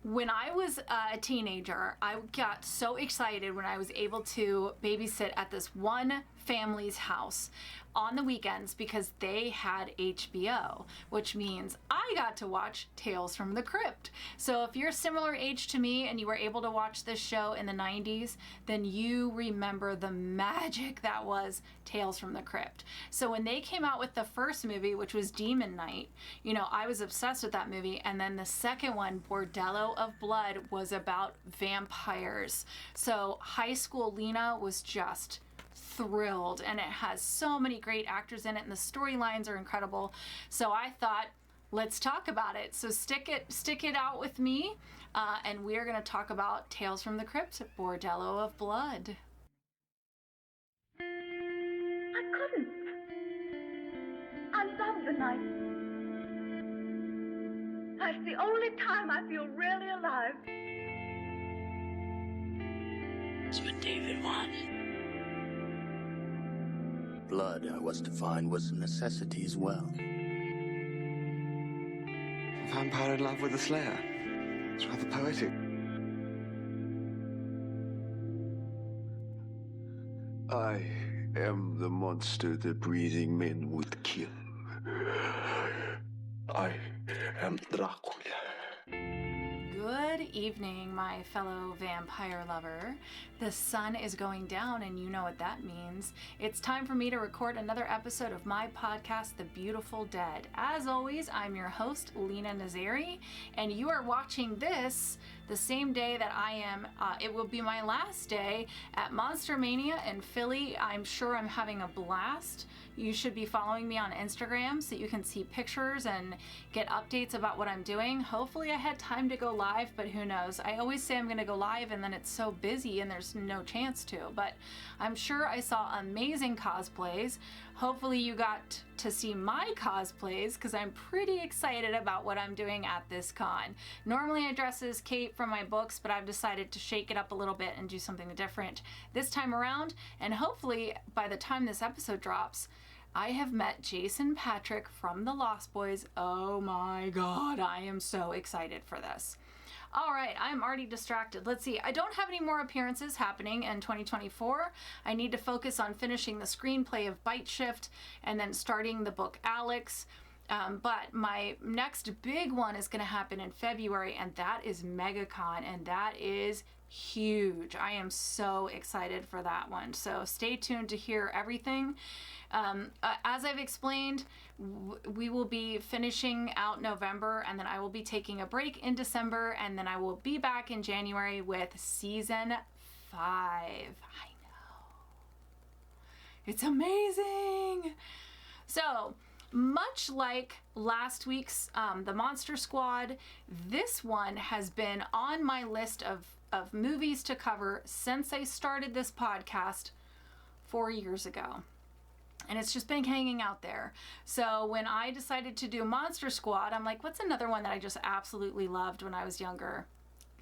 When I was a teenager, I got so excited when I was able to babysit at this one family's house on the weekends because they had HBO, which means I got to watch Tales from the Crypt. So if you're similar age to me and you were able to watch this show in the 90s, then you remember the magic that was Tales from the Crypt. So when they came out with the first movie, which was Demon Night, you know, I was obsessed with that movie. And then the second one, Bordello of Blood, was about vampires. So high school Lena was just thrilled, and it has so many great actors in it, and the storylines are incredible. So I thought, let's talk about it. So stick it out with me, and we're going to talk about Tales from the Crypt, Bordello of Blood. I couldn't. I love the night. That's the only time I feel really alive. That's what David wants. Blood, I was to find, was a necessity as well. A vampire in love with a slayer. It's rather poetic. I am the monster that breathing men would kill. I am Dracula. Good evening, my fellow vampire lover. The sun is going down, and you know what that means. It's time for me to record another episode of my podcast, The Beautiful Dead. As always, I'm your host, Lena Nazari, and you are watching this the same day that I am. It will be my last day at Monster Mania in Philly. I'm sure I'm having a blast. You should be following me on Instagram so you can see pictures and get updates about what I'm doing. Hopefully I had time to go live, but who knows? I always say I'm going to go live and then it's so busy and there's no chance to, but I'm sure I saw amazing cosplays. Hopefully you got to see my cosplays because I'm pretty excited about what I'm doing at this con. Normally I dress as Kate from my books, but I've decided to shake it up a little bit and do something different this time around, and hopefully by the time this episode drops, I have met Jason Patrick from The Lost Boys. Oh my god, I am so excited for this. All right, I'm already distracted. Let's see. I don't have any more appearances happening in 2024. I need to focus on finishing the screenplay of Bite Shift and then starting the book Alex. But my next big one is going to happen in February, and that is MegaCon, and that is huge. I am so excited for that one. So stay tuned to hear everything. As I've explained, we will be finishing out November, and then I will be taking a break in December, and then I will be back in January with season 5. I know. It's amazing. So, much like last week's The Monster Squad, this one has been on my list of movies to cover since I started this podcast 4 years ago. And it's just been hanging out there. So when I decided to do Monster Squad, I'm like, what's another one that I just absolutely loved when I was younger?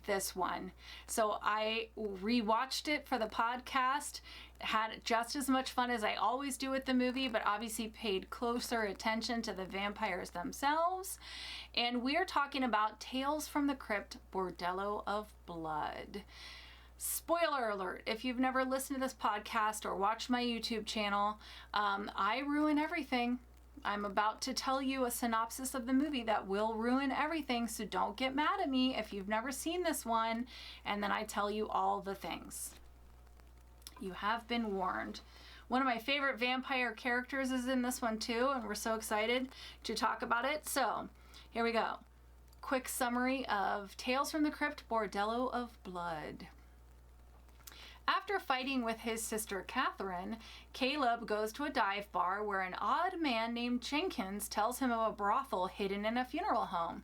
This one. So I rewatched it for the podcast, had just as much fun as I always do with the movie, but obviously paid closer attention to the vampires themselves. And we're talking about Tales from the Crypt, Bordello of Blood. Spoiler alert, if you've never listened to this podcast or watched my YouTube channel, I ruin everything. I'm about to tell you a synopsis of the movie that will ruin everything, so don't get mad at me if you've never seen this one, and then I tell you all the things. You have been warned. One of my favorite vampire characters is in this one too, and we're so excited to talk about it. So, here we go. Quick summary of Tales from the Crypt, Bordello of Blood. After fighting with his sister Catherine, Caleb goes to a dive bar where an odd man named Jenkins tells him of a brothel hidden in a funeral home.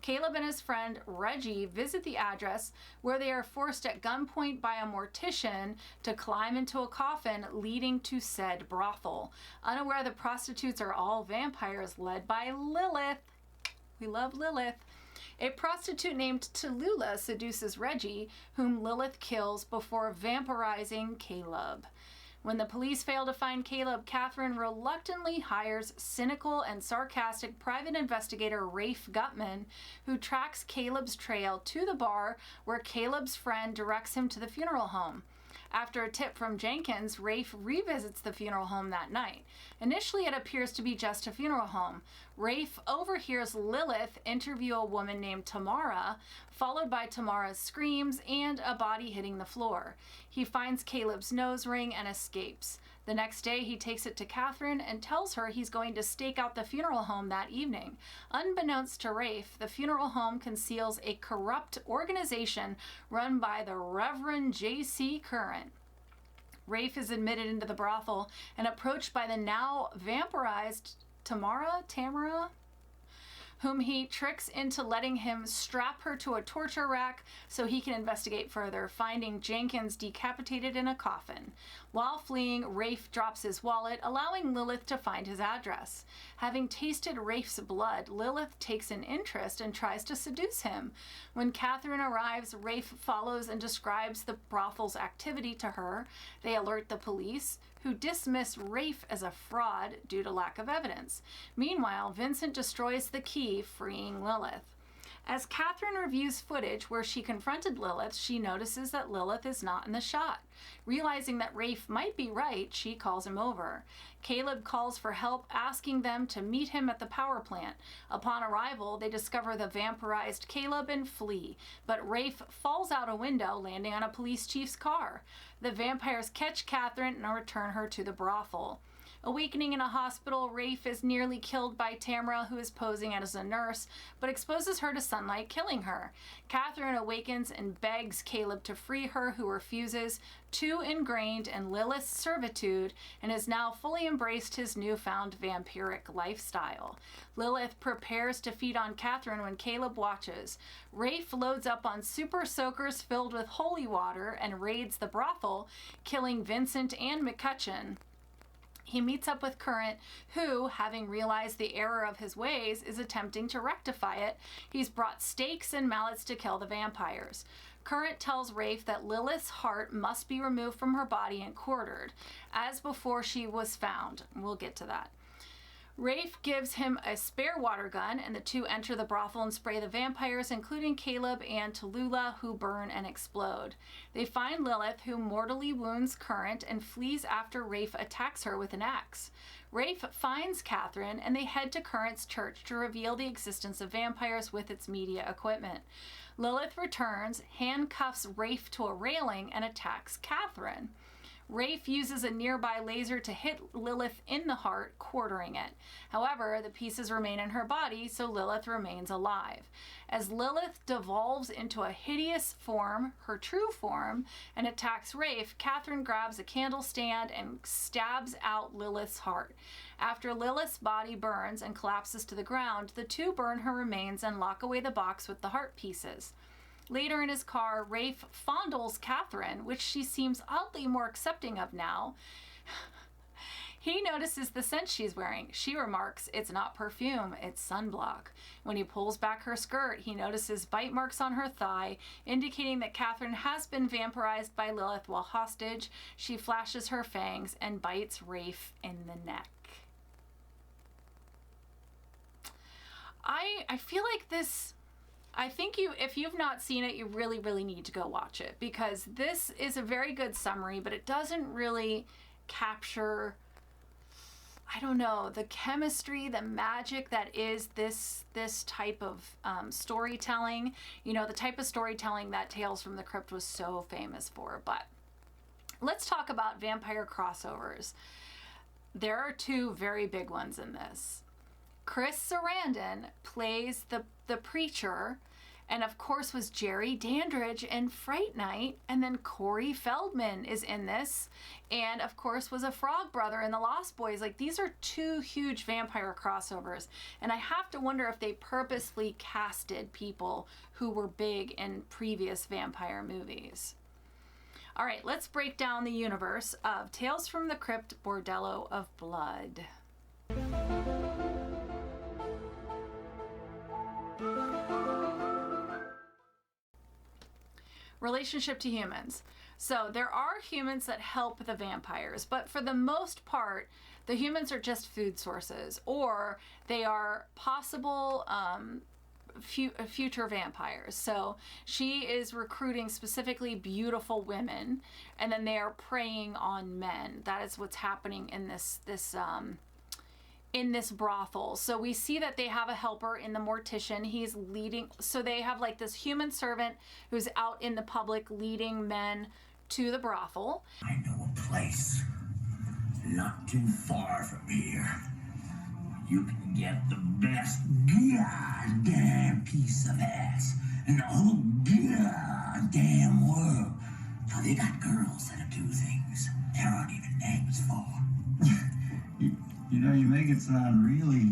Caleb and his friend Reggie visit the address, where they are forced at gunpoint by a mortician to climb into a coffin leading to said brothel. Unaware the prostitutes are all vampires led by Lilith. We love Lilith. A prostitute named Tallulah seduces Reggie, whom Lilith kills before vampirizing Caleb. When the police fail to find Caleb, Catherine reluctantly hires cynical and sarcastic private investigator Rafe Gutman, who tracks Caleb's trail to the bar where Caleb's friend directs him to the funeral home. After a tip from Jenkins, Rafe revisits the funeral home that night. Initially, it appears to be just a funeral home. Rafe overhears Lilith interview a woman named Tamara, followed by Tamara's screams and a body hitting the floor. He finds Caleb's nose ring and escapes. The next day, he takes it to Catherine and tells her he's going to stake out the funeral home that evening. Unbeknownst to Rafe, the funeral home conceals a corrupt organization run by the Reverend J.C. Curran. Rafe is admitted into the brothel and approached by the now vampirized Tamara, whom he tricks into letting him strap her to a torture rack so he can investigate further, finding Jenkins decapitated in a coffin. While fleeing, Rafe drops his wallet, allowing Lilith to find his address. Having tasted Rafe's blood, Lilith takes an interest and tries to seduce him. When Catherine arrives, Rafe follows and describes the brothel's activity to her. They alert the police, who dismiss Rafe as a fraud due to lack of evidence. Meanwhile, Vincent destroys the key, freeing Lilith. As Catherine reviews footage where she confronted Lilith, she notices that Lilith is not in the shot. Realizing that Rafe might be right, she calls him over. Caleb calls for help, asking them to meet him at the power plant. Upon arrival, they discover the vampirized Caleb and flee, but Rafe falls out a window, landing on a police chief's car. The vampires catch Catherine and return her to the brothel. Awakening in a hospital, Rafe is nearly killed by Tamara, who is posing as a nurse, but exposes her to sunlight, killing her. Catherine awakens and begs Caleb to free her, who refuses, too ingrained in Lilith's servitude, and has now fully embraced his newfound vampiric lifestyle. Lilith prepares to feed on Catherine when Caleb watches. Rafe loads up on super soakers filled with holy water and raids the brothel, killing Vincent and McCutcheon. He meets up with Current, who, having realized the error of his ways, is attempting to rectify it. He's brought stakes and mallets to kill the vampires. Current tells Rafe that Lilith's heart must be removed from her body and quartered, as before she was found. We'll get to that. Rafe gives him a spare water gun, and the two enter the brothel and spray the vampires, including Caleb and Tallulah, who burn and explode. They find Lilith, who mortally wounds Current and flees after Rafe attacks her with an axe. Rafe finds Catherine, and they head to Current's church to reveal the existence of vampires with its media equipment. Lilith returns, handcuffs Rafe to a railing, and attacks Catherine. Rafe uses a nearby laser to hit Lilith in the heart, quartering it. However, the pieces remain in her body, so Lilith remains alive. As Lilith devolves into a hideous form, her true form, and attacks Rafe, Catherine grabs a candle stand and stabs out Lilith's heart. After Lilith's body burns and collapses to the ground, the two burn her remains and lock away the box with the heart pieces. Later in his car, Rafe fondles Catherine, which she seems oddly more accepting of now. He notices the scent she's wearing. She remarks, "It's not perfume, it's sunblock." When he pulls back her skirt, he notices bite marks on her thigh, indicating that Catherine has been vampirized by Lilith while hostage. She flashes her fangs and bites Rafe in the neck. I feel like this... I think if you've not seen it, you really, really need to go watch it, because this is a very good summary, but it doesn't really capture, I don't know, the chemistry, the magic that is this type of storytelling. You know, the type of storytelling that Tales from the Crypt was so famous for. But let's talk about vampire crossovers. There are two very big ones in this. Chris Sarandon plays the preacher, and of course was Jerry Dandridge in Fright Night, and then Corey Feldman is in this, and of course was a Frog Brother in The Lost Boys. Like, these are two huge vampire crossovers, and I have to wonder if they purposely casted people who were big in previous vampire movies. All right, let's break down the universe of Tales from the Crypt, Bordello of Blood. Relationship to humans. So there are humans that help the vampires, but for the most part, the humans are just food sources, or they are possible future vampires. So she is recruiting specifically beautiful women, and then they are preying on men. That is what's happening in this brothel. So we see that they have a helper in the mortician. He's leading, so they have like this human servant who's out in the public leading men to the brothel. I know a place not too far from here. You can get the best goddamn piece of ass in the whole goddamn world. Now they got girls that'll do things there aren't even names for. You know, you make it sound really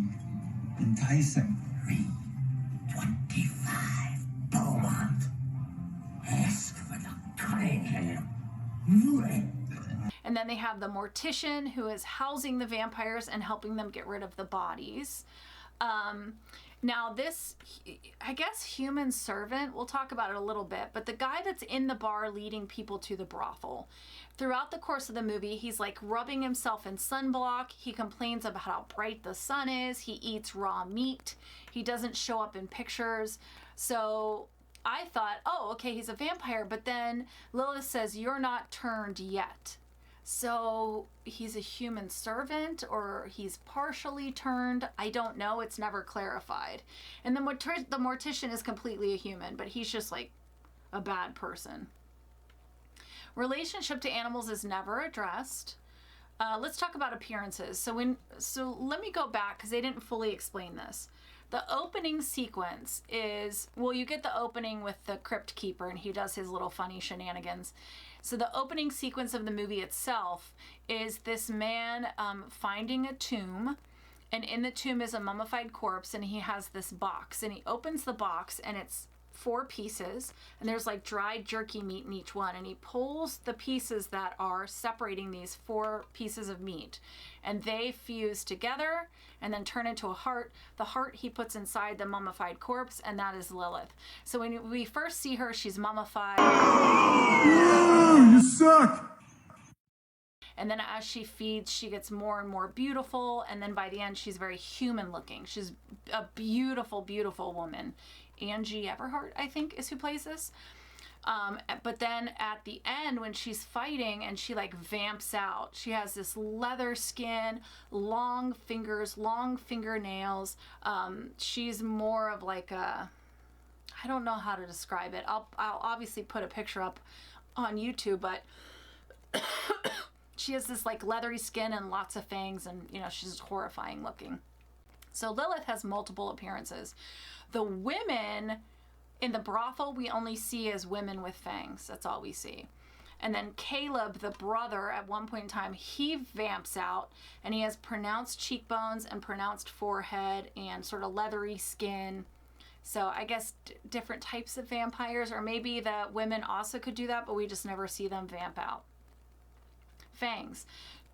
enticing. 325 Beaumont. Ask for the Cunningham. And then they have the mortician who is housing the vampires and helping them get rid of the bodies. Now this, I guess, human servant, we'll talk about it a little bit, but the guy that's in the bar leading people to the brothel, throughout the course of the movie, he's like rubbing himself in sunblock. He complains about how bright the sun is. He eats raw meat. He doesn't show up in pictures. So I thought, oh, okay, he's a vampire. But then Lilith says, you're not turned yet. So he's a human servant, or he's partially turned. I don't know. It's never clarified. And the mortician is completely a human, but he's just like a bad person. Relationship to animals is never addressed. Let's talk about appearances. So let me go back because they didn't fully explain this. The opening sequence is, well, you get the opening with the crypt keeper and he does his little funny shenanigans. So the opening sequence of the movie itself is this man finding a tomb, and in the tomb is a mummified corpse, and he has this box, and he opens the box, and it's 4 pieces, and there's like dried jerky meat in each one, and he pulls the pieces that are separating these 4 pieces of meat, and they fuse together and then turn into a heart. The heart he puts inside the mummified corpse, and that is Lilith. So when we first see her, she's mummified. You suck! And then as she feeds, she gets more and more beautiful, and then by the end, she's very human looking. She's a beautiful, beautiful woman. Angie Everhart, I think, is who plays this. But then at the end, when she's fighting and she like vamps out, she has this leather skin, long fingers, long fingernails. She's more of like a, I don't know how to describe it. I'll obviously put a picture up on YouTube, but she has this like leathery skin and lots of fangs, and you know, she's horrifying looking. So Lilith has multiple appearances. The women in the brothel we only see as women with fangs. That's all we see. And then Caleb, the brother, at one point in time, he vamps out, and he has pronounced cheekbones and pronounced forehead and sort of leathery skin. So I guess different types of vampires, or maybe the women also could do that, but we just never see them vamp out. Fangs.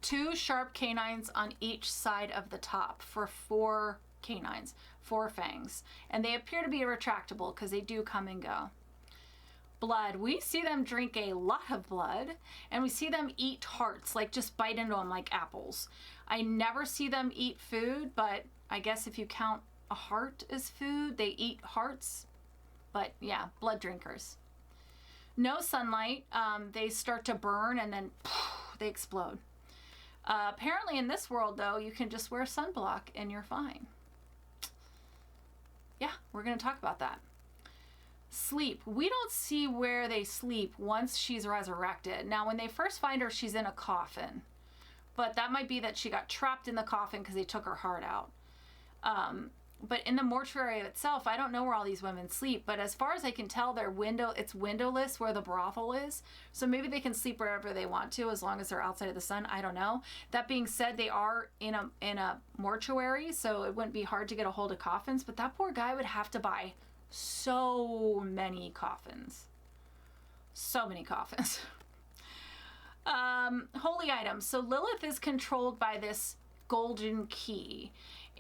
2 sharp canines on each side of the top for 4 canines, 4 fangs. And they appear to be retractable because they do come and go. Blood. We see them drink a lot of blood, and we see them eat hearts, like just bite into them like apples. I never see them eat food, but I guess if you count a heart as food, they eat hearts. But yeah, blood drinkers. No sunlight. They start to burn and then they explode. Apparently in this world, though, you can just wear sunblock and you're fine. Yeah, we're going to talk about that. Sleep. We don't see where they sleep once she's resurrected. Now, when they first find her, she's in a coffin. But that might be that she got trapped in the coffin because they took her heart out. But in the mortuary itself, I don't know where all these women sleep. But as far as I can tell, it's windowless where the brothel is. So maybe they can sleep wherever they want to as long as they're outside of the sun. I don't know. That being said, they are in a mortuary, so it wouldn't be hard to get a hold of coffins. But that poor guy would have to buy so many coffins. So many coffins. Holy items. So Lilith is controlled by this golden key.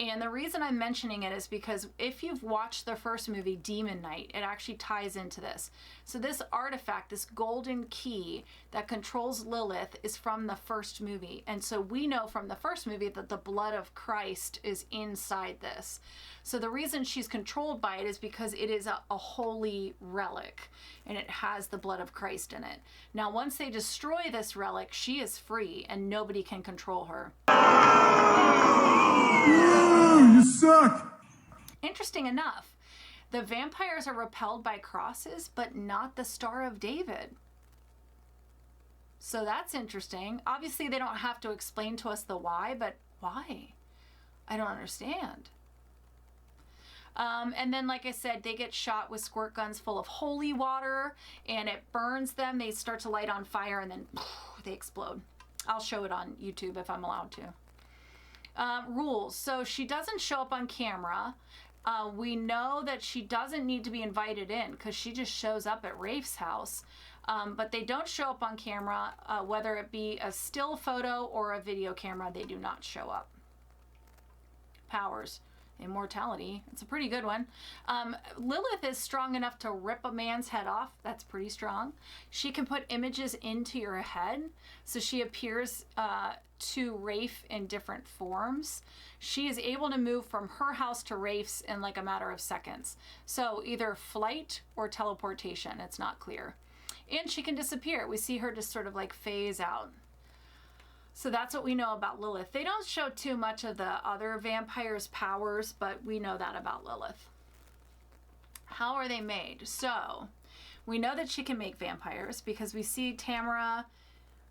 And the reason I'm mentioning it is because if you've watched the first movie, Demon Knight, it actually ties into this. So this artifact, this golden key that controls Lilith, is from the first movie. And so we know from the first movie that the blood of Christ is inside this. So the reason she's controlled by it is because it is a holy relic and it has the blood of Christ in it. Now, once they destroy this relic, she is free and nobody can control her. You suck! Interesting enough, the vampires are repelled by crosses, but not the Star of David. So that's interesting. Obviously, they don't have to explain to us the why, but why? I don't understand. And then, like I said, they get shot with squirt guns full of holy water, and it burns them. They start to light on fire, and then they explode. I'll show it on YouTube if I'm allowed to. Rules. So she doesn't show up on camera. We know that she doesn't need to be invited in because she just shows up at Rafe's house. But they don't show up on camera, whether it be a still photo or a video camera, they do not show up. Powers. Immortality. It's a pretty good one. Lilith is strong enough to rip a man's head off. That's pretty strong. She can put images into your head. So she appears to Rafe in different forms. She is able to move from her house to Rafe's in like a matter of seconds. So either flight or teleportation. It's not clear. And she can disappear. We see her just sort of like phase out. So that's what we know about Lilith. They don't show too much of the other vampires' powers, but we know that about Lilith. How are they made? So we know that she can make vampires because we see Tamara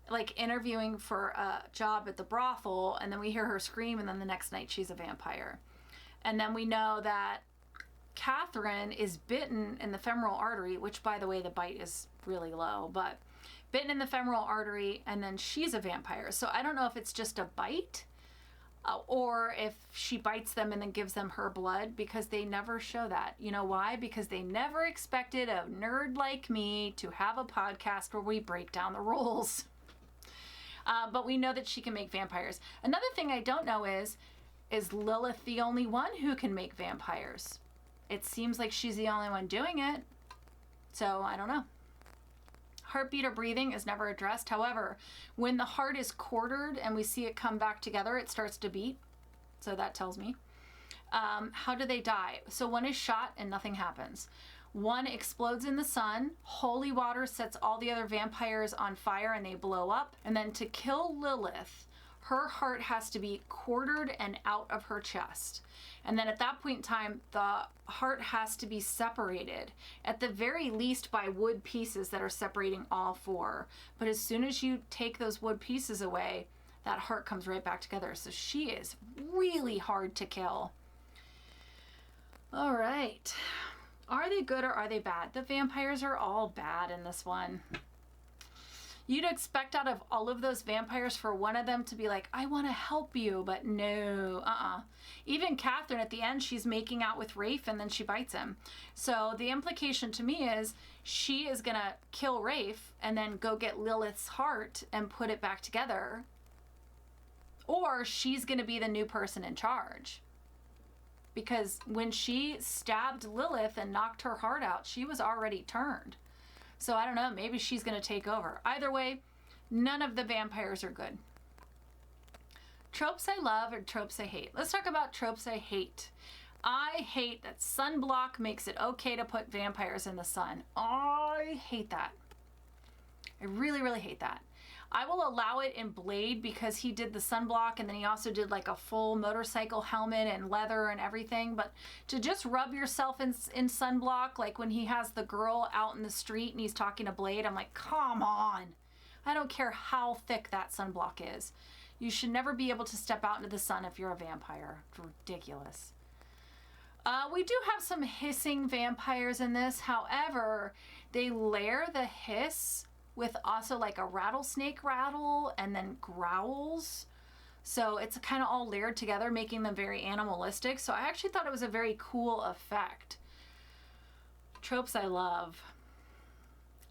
like interviewing for a job at the brothel, and then we hear her scream, and then the next night she's a vampire. And then we know that Catherine is bitten in the femoral artery, which, by the way, the bite is really low, but bitten in the femoral artery, and then she's a vampire. So I don't know if it's just a bite or if she bites them and then gives them her blood, because they never show that. You know why? Because they never expected a nerd like me to have a podcast where we break down the rules. But we know that she can make vampires. Another thing I don't know is Lilith the only one who can make vampires? It seems like she's the only one doing it. So I don't know. Heartbeat or breathing is never addressed. However, when the heart is quartered and we see it come back together, it starts to beat. So that tells me. How do they die? So one is shot and nothing happens. One explodes in the sun. Holy water sets all the other vampires on fire and they blow up. And then to kill Lilith, her heart has to be quartered and out of her chest. And then at that point in time, the heart has to be separated, at the very least by wood pieces that are separating all four. But as soon as you take those wood pieces away, that heart comes right back together. So she is really hard to kill. All right. Are they good or are they bad? The vampires are all bad in this one. You'd expect out of all of those vampires for one of them to be like, I want to help you, but no, Even Catherine at the end, she's making out with Rafe and then she bites him. So the implication to me is she is going to kill Rafe and then go get Lilith's heart and put it back together. Or she's going to be the new person in charge. Because when she stabbed Lilith and knocked her heart out, she was already turned. So I don't know, maybe she's going to take over. Either way, none of the vampires are good. Tropes I love or tropes I hate. Let's talk about tropes I hate. I hate that sunblock makes it okay to put vampires in the sun. I hate that. I really, really hate that. I will allow it in Blade because he did the sunblock and then he also did like a full motorcycle helmet and leather and everything. But to just rub yourself in sunblock, like when he has the girl out in the street and he's talking to Blade, I'm like, come on. I don't care how thick that sunblock is. You should never be able to step out into the sun if you're a vampire. It's ridiculous. We do have some hissing vampires in this. However, they layer the hiss with also like a rattlesnake rattle and then growls. So it's kind of all layered together, making them very animalistic. So I actually thought it was a very cool effect. Tropes I love.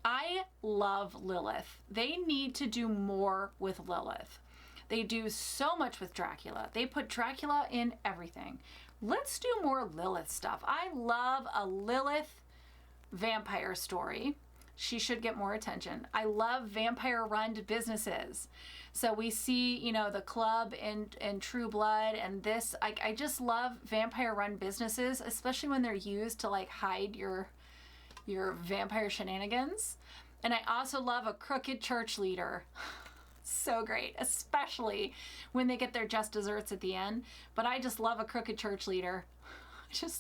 I love Lilith. They need to do more with Lilith. They do so much with Dracula. They put Dracula in everything. Let's do more Lilith stuff. I love a Lilith vampire story. She should get more attention. I love vampire-run businesses. So we see, you know, the club in True Blood, and this, I just love vampire-run businesses, especially when they're used to like hide your vampire shenanigans. And I also love a crooked church leader. So great, especially when they get their just desserts at the end. But I just love a crooked church leader.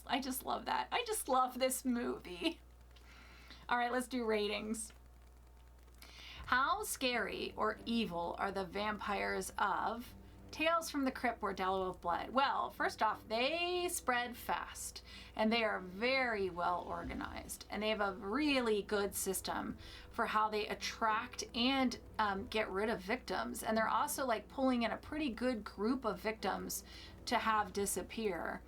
I just love that. I just love this movie. All right, let's do ratings. How scary or evil are the vampires of Tales from the Crypt, Bordello of Blood? Well, first off, they spread fast, and they are very well organized, and they have a really good system for how they attract and get rid of victims. And they're also like pulling in a pretty good group of victims to have disappear.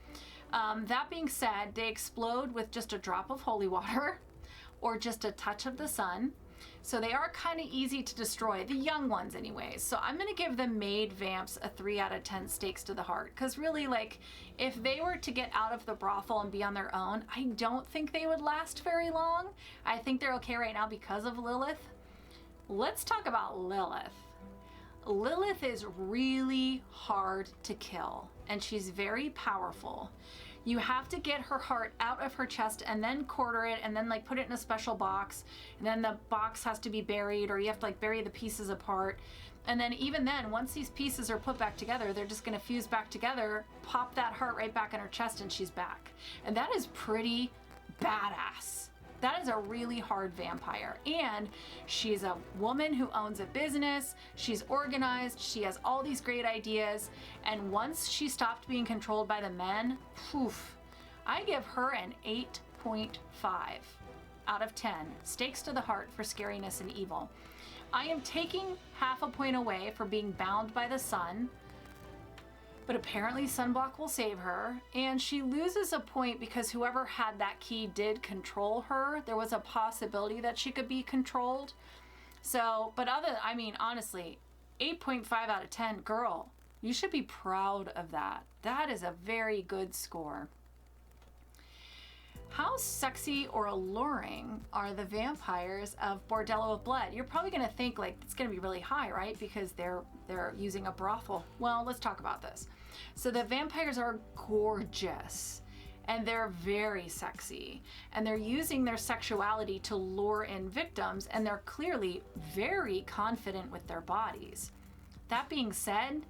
That being said, they explode with just a drop of holy water or just a touch of the sun. So they are kind of easy to destroy, the young ones anyways. So I'm gonna give the maid vamps a 3 out of 10 stakes to the heart. Cause really, like, if they were to get out of the brothel and be on their own, I don't think they would last very long. I think they're okay right now because of Lilith. Let's talk about Lilith. Lilith is really hard to kill, and she's very powerful. You have to get her heart out of her chest and then quarter it and then like put it in a special box. And then the box has to be buried, or you have to like bury the pieces apart. And then even then, once these pieces are put back together, they're just gonna fuse back together, pop that heart right back in her chest, and she's back. And that is pretty badass. That is a really hard vampire. And she's a woman who owns a business. She's organized. She has all these great ideas. And once she stopped being controlled by the men, poof, I give her an 8.5 out of 10. Stakes to the heart for scariness and evil. I am taking half a point away for being bound by the sun, but apparently sunblock will save her, and she loses a point because whoever had that key did control her. There was a possibility that she could be controlled. So, but I mean, honestly, 8.5 out of 10, girl, you should be proud of that. That is a very good score. How sexy or alluring are the vampires of Bordello of Blood? You're probably gonna think like it's gonna be really high, right? Because they're using a brothel. Well, let's talk about this. So the vampires are gorgeous, and they're very sexy, and they're using their sexuality to lure in victims, and they're clearly very confident with their bodies. That being said,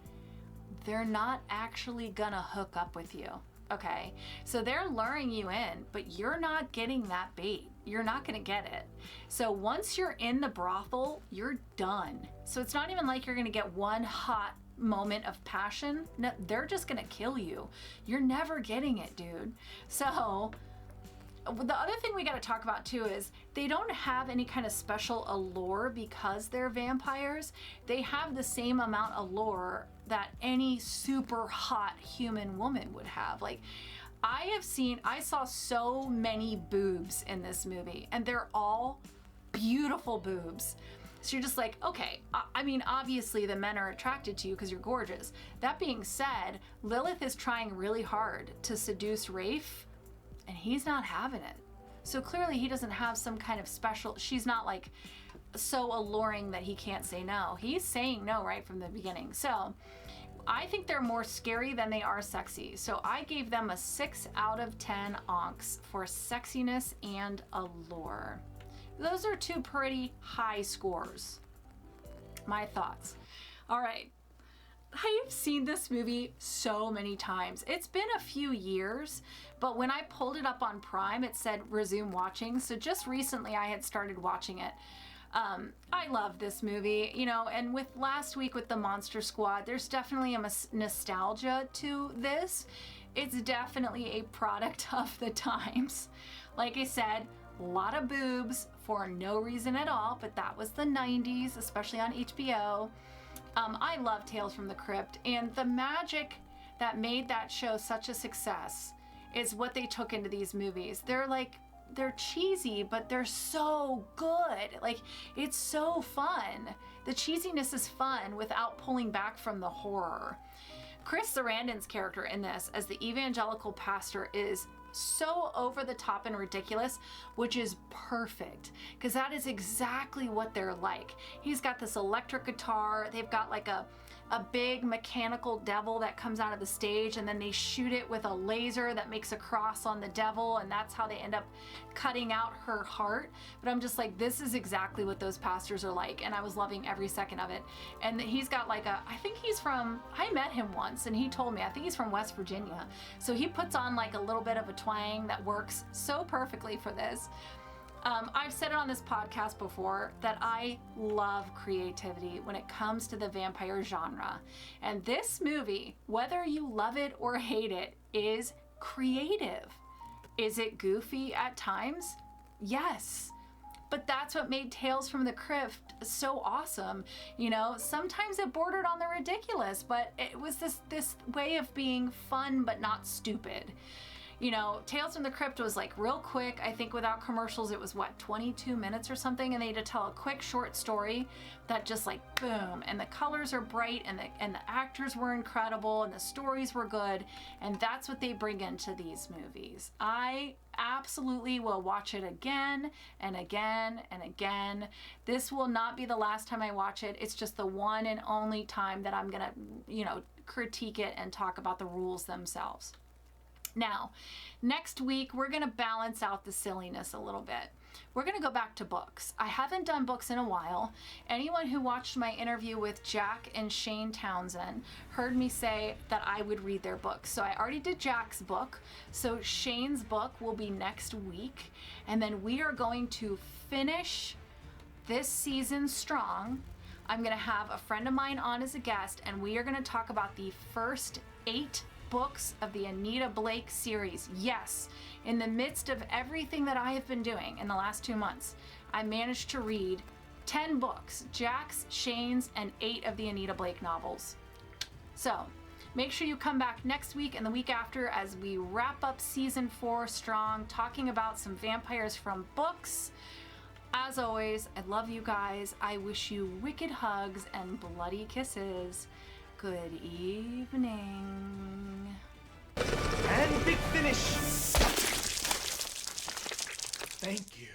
they're not actually gonna hook up with you. Okay, so they're luring you in, but you're not getting that bait. You're not gonna get it. So once you're in the brothel, you're done. So it's not even like you're gonna get one hot moment of passion. No, they're just gonna kill you. You're never getting it, dude. So the other thing we got to talk about too is they don't have any kind of special allure because they're vampires. They have the same amount of allure that any super hot human woman would have. Like, I saw so many boobs in this movie, and they're all beautiful boobs. So you're just like, okay, I mean, obviously the men are attracted to you because you're gorgeous. That being said, Lilith is trying really hard to seduce Rafe, and he's not having it. So clearly he doesn't have some kind of special, she's not like so alluring that he can't say no. He's saying no right from the beginning. So I think they're more scary than they are sexy. So I gave them a 6 out of 10 onks for sexiness and allure. Those are two pretty high scores. My thoughts. All right. I have seen this movie so many times. It's been a few years, but when I pulled it up on Prime, it said resume watching. So just recently I had started watching it. I love this movie, you know, and with last week with the Monster Squad, there's definitely a nostalgia to this. It's definitely a product of the times. Like I said, a lot of boobs for no reason at all, but that was the 90s, especially on HBO. I love Tales from the Crypt, and the magic that made that show such a success is what they took into these movies. They're like they're cheesy, but they're so good. Like, it's so fun. The cheesiness is fun without pulling back from the horror. Chris Sarandon's character in this as the evangelical pastor is so over the top and ridiculous, which is perfect, because that is exactly what they're like. He's got this electric guitar. They've got like a big mechanical devil that comes out of the stage, and then they shoot it with a laser that makes a cross on the devil, and that's how they end up cutting out her heart. But I'm just like, this is exactly what those pastors are like, and I was loving every second of it. And he's got like I met him once, and he told me, I think he's from West Virginia. So he puts on like a little bit of a twang that works so perfectly for this. I've said it on this podcast before that I love creativity when it comes to the vampire genre. And this movie, whether you love it or hate it, is creative. Is it goofy at times? Yes. But that's what made Tales from the Crypt so awesome. You know, sometimes it bordered on the ridiculous, but it was this way of being fun but not stupid. You know, Tales from the Crypt was like real quick. I think without commercials, it was 22 minutes or something, and they had to tell a quick short story that just like boom, and the colors are bright, and the actors were incredible, and the stories were good, and that's what they bring into these movies. I absolutely will watch it again and again and again. This will not be the last time I watch it. It's just the one and only time that I'm gonna, critique it and talk about the rules themselves. Now, next week, we're going to balance out the silliness a little bit. We're going to go back to books. I haven't done books in a while. Anyone who watched my interview with Jack and Shane Townsend heard me say that I would read their books. So I already did Jack's book. So Shane's book will be next week. And then we are going to finish this season strong. I'm going to have a friend of mine on as a guest, and we are going to talk about the first 8 books of the Anita Blake series. Yes, in the midst of everything that I have been doing in the last 2 months, I managed to read 10 books, Jack's, Shane's, and 8 of the Anita Blake novels. So make sure you come back next week and the week after as we wrap up season 4 strong, talking about some vampires from books. As always, I love you guys. I wish you wicked hugs and bloody kisses. Good evening. And big finish. Thank you.